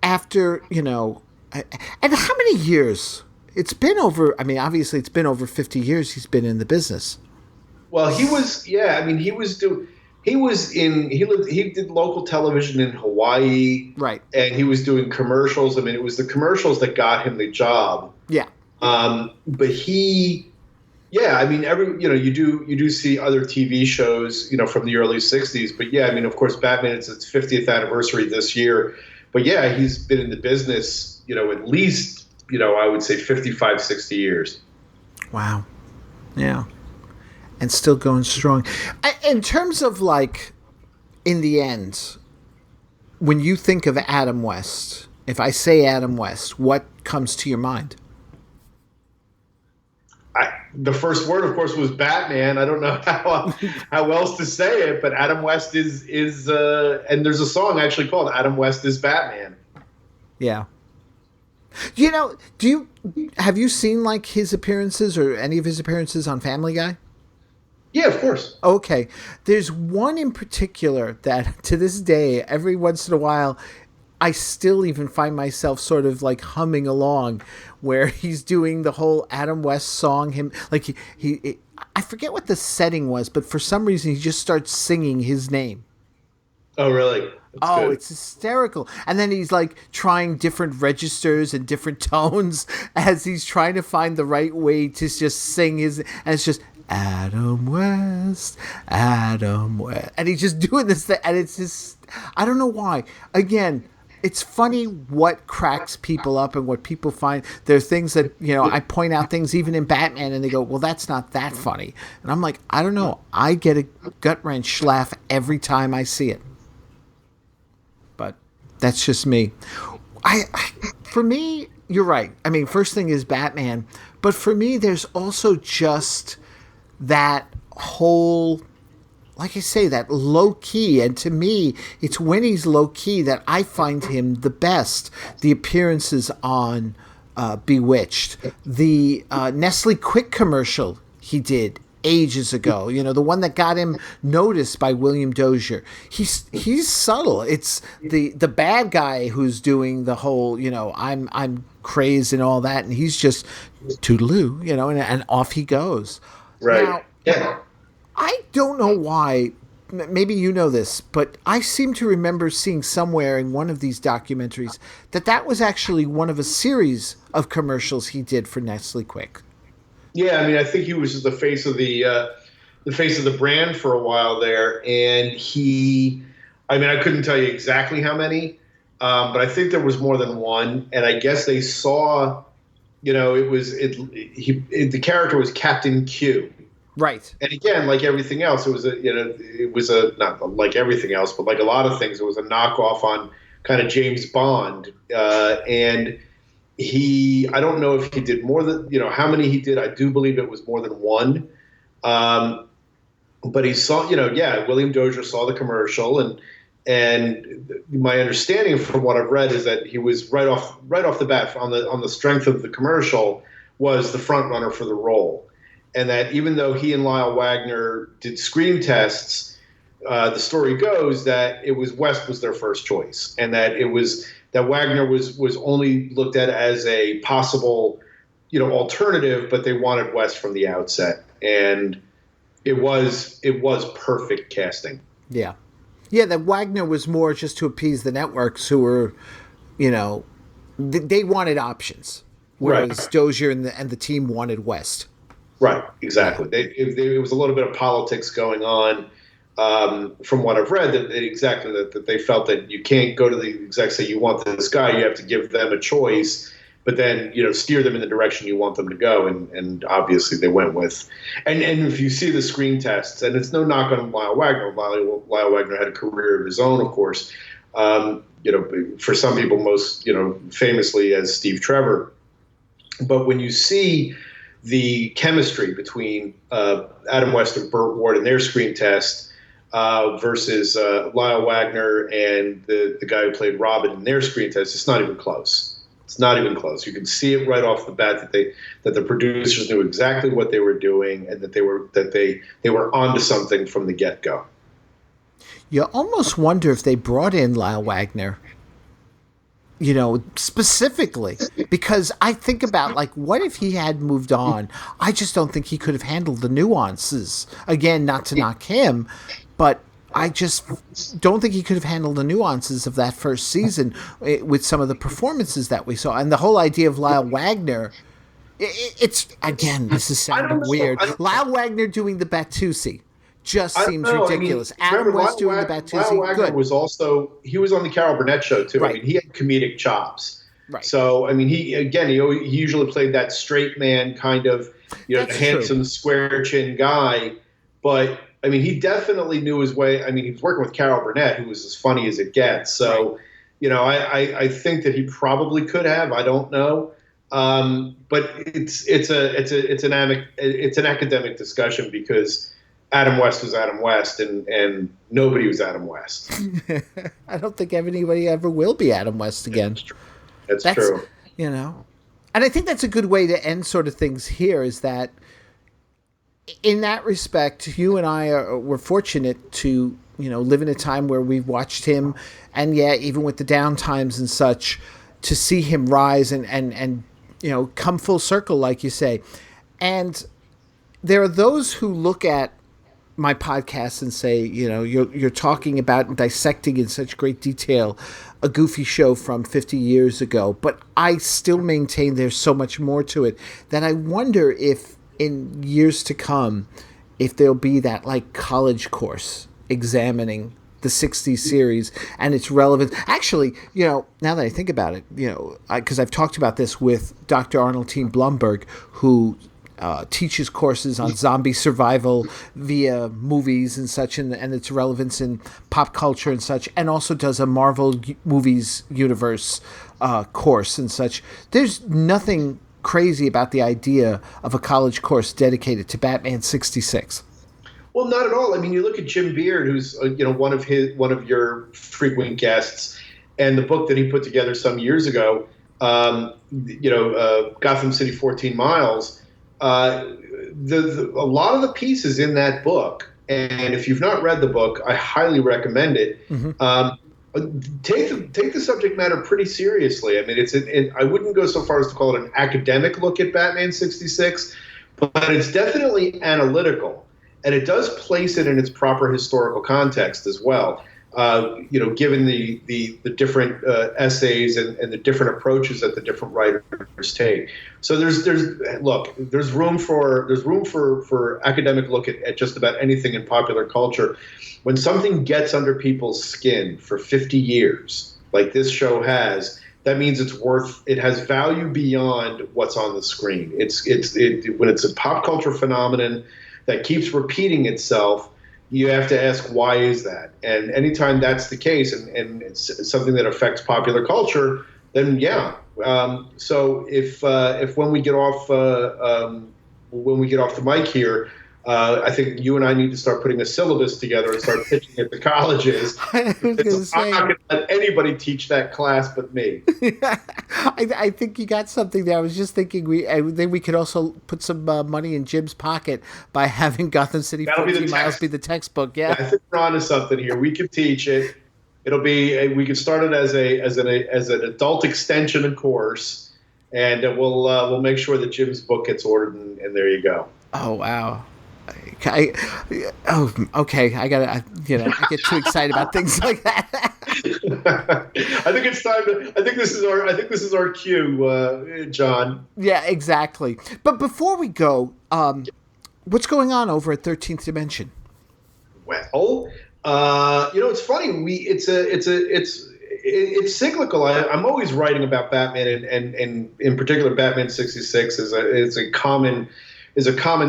after, you know, and how many years? It's been over, I mean, obviously it's been over 50 years he's been in the business.
Well, he was, yeah, I mean, he did local television in Hawaii.
Right.
And he was doing commercials. I mean, it was the commercials that got him the job.
Yeah.
But I mean, you do see other TV shows, you know, from the early 60s. But yeah, I mean, of course, Batman, it's its 50th anniversary this year. But yeah, he's been in the business, you know, at least, you know, I would say 55, 60 years.
Wow. Yeah. And still going strong. In terms of, like, in the end, when you think of Adam West, if I say Adam West, what comes to your mind?
The first word, of course, was Batman. I don't know how else to say it, but Adam West is and there's a song actually called Adam West is Batman.
Yeah. You know, have you seen, like, his appearances or any of his appearances on Family Guy?
Yeah, of course.
Okay. There's one in particular that to this day, every once in a while, I still even find myself sort of like humming along, where he's doing the whole Adam West song. I forget what the setting was, but for some reason he just starts singing his name.
Oh, really? That's good.
It's hysterical. And then he's like trying different registers and different tones as he's trying to find the right way to just sing his, and it's just Adam West, and he's just doing this thing, and it's just, I don't know why. Again, it's funny what cracks people up and what people find. There are things that, you know, I point out things even in Batman, and they go, well, that's not that funny. And I'm like, I don't know. I get a gut-wrench laugh every time I see it. But that's just me. For me, you're right. I mean, first thing is Batman. But for me, there's also just that whole, like I say, that low key, and to me, it's when he's low key that I find him the best. The appearances on Bewitched, the Nestle Quick commercial he did ages ago, you know, the one that got him noticed by William Dozier. He's subtle. It's the bad guy who's doing the whole, you know, I'm crazed and all that, and he's just toodaloo, you know, and off he goes.
Right.
Now,
yeah.
I don't know why, maybe you know this, but I seem to remember seeing somewhere in one of these documentaries that was actually one of a series of commercials he did for Nestle Quick.
Yeah, I mean, I think he was just the face of the brand for a while there, and I couldn't tell you exactly how many, but I think there was more than one, and I guess they saw, you know, the character was Captain Q.
Right.
And again, like everything else, it was not like everything else, but like a lot of things, it was a knockoff on kind of James Bond. And I don't know if he did more than, you know, how many he did. I do believe it was more than one. But he saw, you know, yeah, William Dozier saw the commercial, and my understanding from what I've read is that he was right off the bat on the strength of the commercial was the front runner for the role. And that even though he and Lyle Wagner did screen tests, the story goes that it was West was their first choice, and that Wagner was only looked at as a possible, you know, alternative, but they wanted West from the outset, and it was perfect casting.
Yeah, that Wagner was more just to appease the networks who were, you know, they wanted options, whereas
Right.
Dozier and the team wanted West.
Right, exactly. It was a little bit of politics going on, from what I've read, that they felt that you can't go to the execs say you want this guy, you have to give them a choice, but then, you know, steer them in the direction you want them to go, and obviously they went with, and if you see the screen tests, and it's no knock on Lyle Wagner. Lyle Wagner had a career of his own, of course, you know, for some people most, you know, famously as Steve Trevor. But when you see the chemistry between Adam West and Burt Ward in their screen test versus Lyle Wagner and the guy who played Robin in their screen test, it's not even close. It's not even close. You can see it right off the bat that the producers knew exactly what they were doing and that they were onto something from the get-go.
You almost wonder if they brought in Lyle Wagner, specifically, because I think about, like, what if he had moved on? I just don't think he could have handled the nuances. Again, not to knock him, but I just don't think he could have handled the nuances of that first season with some of the performances that we saw. And the whole idea of Lyle Wagner, it's, again, this is sounding weird. Lyle Wagner doing the Bat-Tastic just seems ridiculous. Adam West doing the Bat-Tastic,
Lyle Wagner
good.
was also, he was on the Carol Burnett show too.
Right.
I mean, he had comedic chops.
Right.
So, I mean, he usually played that straight man kind of, handsome, square chin guy. But, I mean, he definitely knew his way. I mean, he was working with Carol Burnett, who was as funny as it gets. So, right. I think that he probably could have. I don't know. But it's an academic discussion because Adam West was Adam West, and nobody was Adam West.
I don't think anybody ever will be Adam West again.
That's true.
And I think that's a good way to end sort of things here, is that in that respect, you and I were fortunate to, live in a time where we've watched him, and even with the downtimes and such, to see him rise and come full circle, like you say. And there are those who look at my podcast and say, you're talking about and dissecting in such great detail a goofy show from 50 years ago, but I still maintain there's so much more to it that I wonder if in years to come, if there'll be that like college course examining the 60s series and its relevance. Actually, now that I think about it, because I've talked about this with Dr. Arnoldine Blumberg, who teaches courses on zombie survival via movies and such, and its relevance in pop culture and such, and also does a Marvel movies universe course and such. There's nothing crazy about the idea of a college course dedicated to Batman 66.
Well, not at all. I mean, you look at Jim Beard, who's one of your frequent guests, and the book that he put together some years ago, Gotham City 14 Miles. A lot of the pieces in that book, and if you've not read the book, I highly recommend it. Mm-hmm. Take the subject matter pretty seriously. I mean, I wouldn't go so far as to call it an academic look at Batman 66, but it's definitely analytical, and it does place it in its proper historical context as well. Given the different essays and the different approaches that the different writers take. So there's room for academic look at just about anything in popular culture. When something gets under people's skin for 50 years, like this show has, that means it has value beyond what's on the screen. When it's a pop culture phenomenon that keeps repeating itself, you have to ask, why is that? And anytime that's the case, and it's something that affects popular culture, then yeah. So if when we get off the mic here, I think you and I need to start putting a syllabus together and start pitching it to colleges. I'm not going to let anybody teach that class but me.
I think you got something there. I was just thinking we could also put some money in Jim's pocket by having Gotham City 14 Miles be the textbook. Yeah,
I think we're onto something here. We could teach it. We could start it as an adult extension course, and we'll make sure that Jim's book gets ordered, and there you go.
Oh wow. Okay. I get too excited about things like that.
I think it's time. I think this is our cue, John.
Yeah, exactly. But before we go, what's going on over at 13th Dimension?
Well, it's funny. It's cyclical. I'm always writing about Batman, and in particular, Batman 66 is a common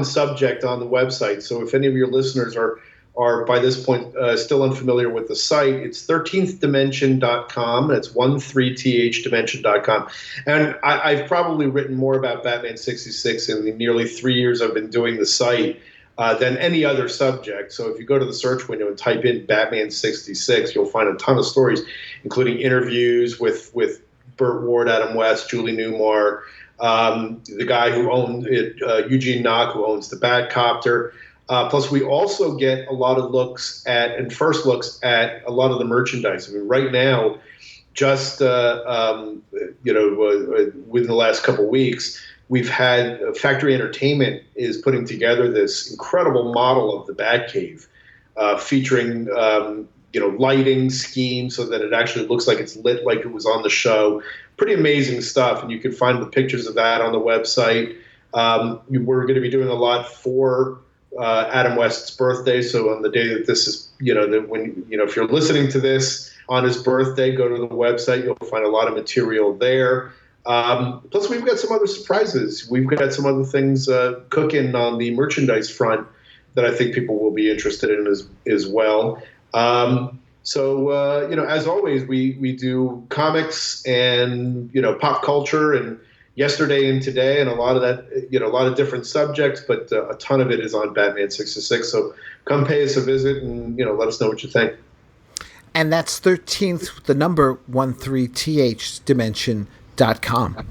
subject on the website. So if any of your listeners are are by this point still unfamiliar with the site, it's 13thdimension.com. That's 13thdimension.com. And I've probably written more about Batman 66 in the nearly 3 years I've been doing the site than any other subject. So if you go to the search window and type in Batman 66, you'll find a ton of stories, including interviews with Burt Ward, Adam West, Julie Newmar, the guy who owned it, Eugene Knock, who owns the Batcomputer. Plus, we also get a lot of first looks at a lot of the merchandise. I mean, right now, just within the last couple of weeks, we've had Factory Entertainment is putting together this incredible model of the Batcave, featuring lighting scheme so that it actually looks like it's lit like it was on the show. Pretty amazing stuff, and you can find the pictures of that on the website. We're going to be doing a lot for Adam West's birthday. So on the day that this is, if you're listening to this on his birthday, go to the website. You'll find a lot of material there. Plus, we've got some other surprises. We've got some other things cooking on the merchandise front that I think people will be interested in as well. As always, we do comics and, pop culture and yesterday and today, and a lot of that, a lot of different subjects, but a ton of it is on Batman 66. So come pay us a visit and, let us know what you think.
And that's 13th, the number 13th dimension.com.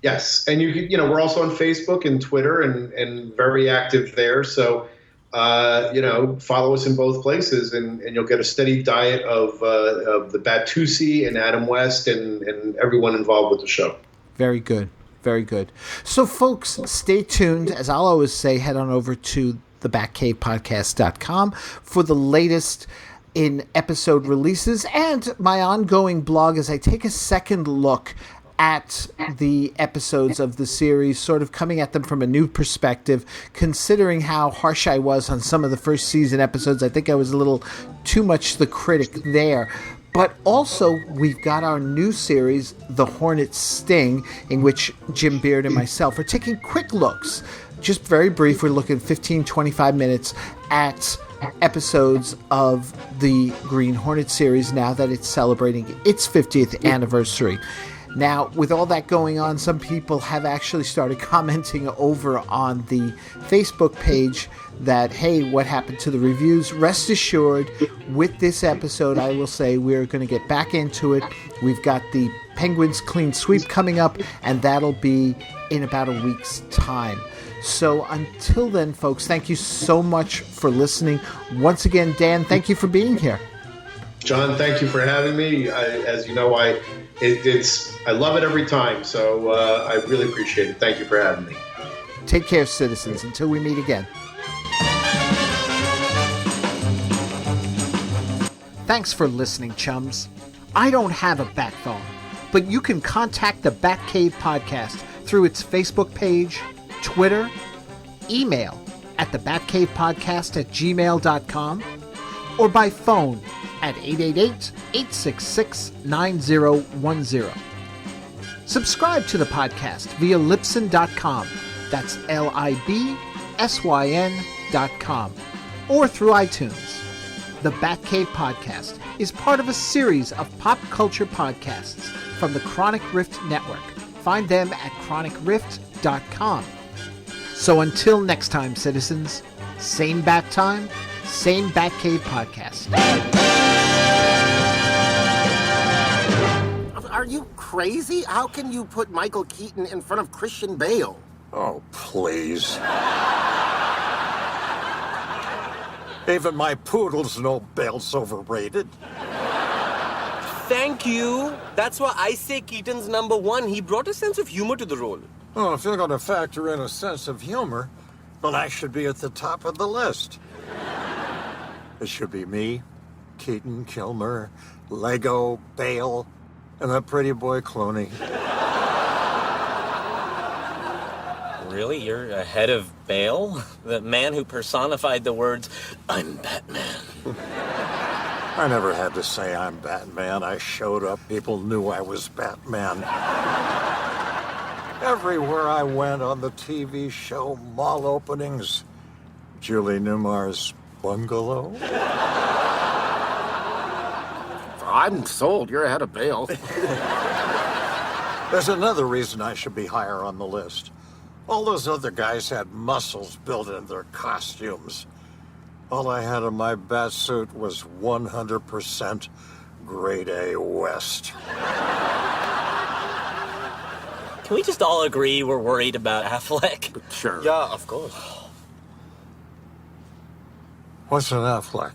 Yes. And we're also on Facebook and Twitter and very active there. So, follow us in both places and you'll get a steady diet of the Bat-Tastic and Adam West and everyone involved with the show.
Very good. Very good. So, folks, stay tuned. As I'll always say, head on over to the Batcavepodcast.com for the latest in episode releases and my ongoing blog as I take a second look at the episodes of the series, sort of coming at them from a new perspective, considering how harsh I was on some of the first season episodes. I think I was a little too much the critic there. But also, we've got our new series, The Hornet's Sting, in which Jim Beard and myself are taking quick looks, just very brief. We're looking 15, 25 minutes at episodes of the Green Hornet series now that it's celebrating its 50th anniversary. Now, with all that going on, some people have actually started commenting over on the Facebook page that, hey, what happened to the reviews? Rest assured, with this episode, I will say we're going to get back into it. We've got the Penguins Clean Sweep coming up, and that'll be in about a week's time. So until then, folks, thank you so much for listening. Once again, Dan, thank you for being here.
John, thank you for having me. As you know, I love it every time, so I really appreciate it. Thank you for having me.
Take care, citizens, until we meet again. Thanks for listening, chums. I don't have a bat phone, but you can contact the Batcave Podcast through its Facebook page, Twitter, email at thebatcavepodcast@gmail.com, or by phone at 888-866-9010. Subscribe to the podcast via Libsyn.com, that's LIBSYN.com, or through iTunes. The Batcave Podcast is part of a series of pop culture podcasts from the Chronic Rift Network. Find them at chronicrift.com. So until next time, citizens, same bat time, same Batcave Podcast.
Are you crazy? How can you put Michael Keaton in front of Christian Bale?
Oh, please. Even my poodles know Bale's overrated.
Thank you. That's why I say Keaton's number one. He brought a sense of humor to the role.
Oh, if you're going to factor in a sense of humor, then I should be at the top of the list. It should be me, Keaton, Kilmer, Lego, Bale, and that pretty boy Clooney.
Really? You're ahead of Bale? The man who personified the words, "I'm Batman."
I never had to say I'm Batman. I showed up. People knew I was Batman. Everywhere I went on the TV show, mall openings, Julie Newmar's bungalow?
I'm sold. You're ahead of Bale.
There's another reason I should be higher on the list. All those other guys had muscles built into their costumes. All I had in my bat suit was 100% grade A West.
Can we just all agree we're worried about Affleck?
Sure.
Yeah, of course.
What's an Affleck?